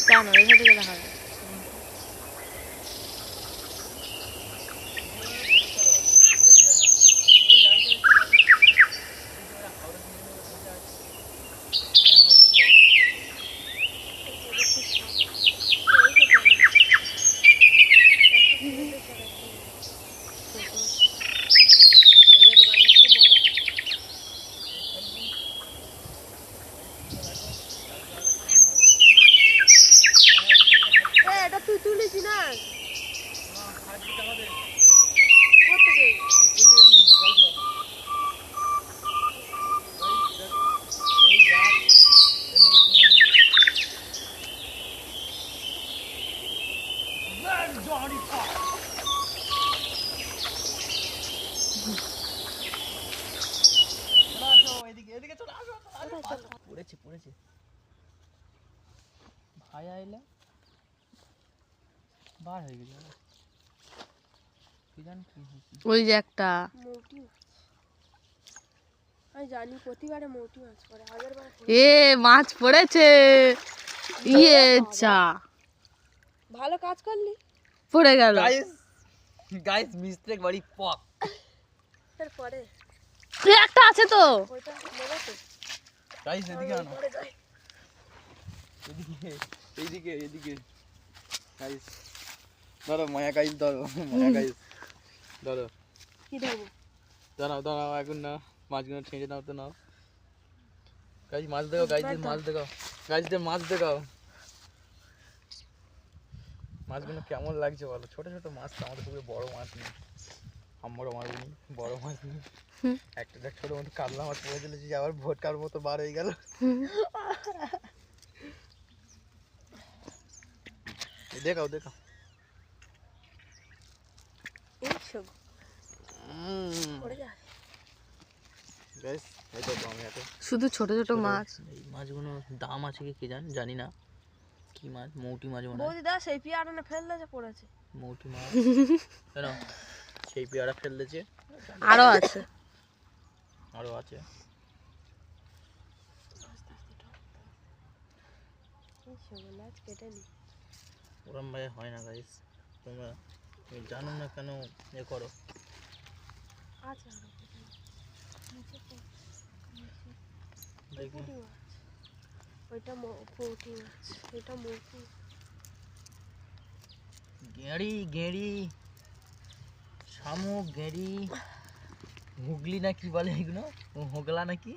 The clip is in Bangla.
কেন এখান থেকে দেখা যায়? এটা তুই তুলিস না পড়েছে ভাই আইলে বার হয়ে গেছে ওই যে একটা মৌটি আমি জানি প্রতিবারে মৌটি মাছ পড়ে আগের বার এ মাছ পড়েছে ইয়ে চা ভালো কাজ করলি পড়ে গেল গাইস মিস্টেক বাড়ি পক তারপরে একটা আছে তো ওইটা নেবে তো গাইস এদিকে আনো পড়ে যায় এদিকে গাইস ধরো মায়া গাইস ধরো কি ধরবো দাঁড়াও এখন না মাছগুলো ছেঁচে নাও তো নাও গাইস মাছ দেখাও গাইসদের মাছ দেখাও মাছগুলো কেমন লাগছে বলো ছোট ছোট মাছ তো আমাদের খুবই বড় মাছ নেই আমরা মাছ নেই বড় মাছ নেই একটা ছোট মতো কাতলা মাছ পড়ে চলেছে যে আবার ভোটকার মতো বার হয়ে গেল দেখাও এই সব পড়ে যায় গাইস এই দেখো আমি একটা শুধু ছোট ছোট মাছ এই মাছগুলো দাম আছে কি জানি না কি মাছ মৌটি মাছ মনে হয় বৌদি দা সেই পিয়ারানে ফেল দিয়েছে পড়েছে মৌটি মাছ কেন সেই পেয়ারা ফেল দিয়েছে আরো আছে এই সব মাছ কেটে নি ওরম ভাই হয় না গাইস তোমরা জানো না কেন এ করো আচ্ছা দেখি ওইটা মৌটি মাছ এটা মৌটি গেঁড়ি শামুক গেঁড়ি হুগলি না কি বলে এগুলো হোগলা নাকি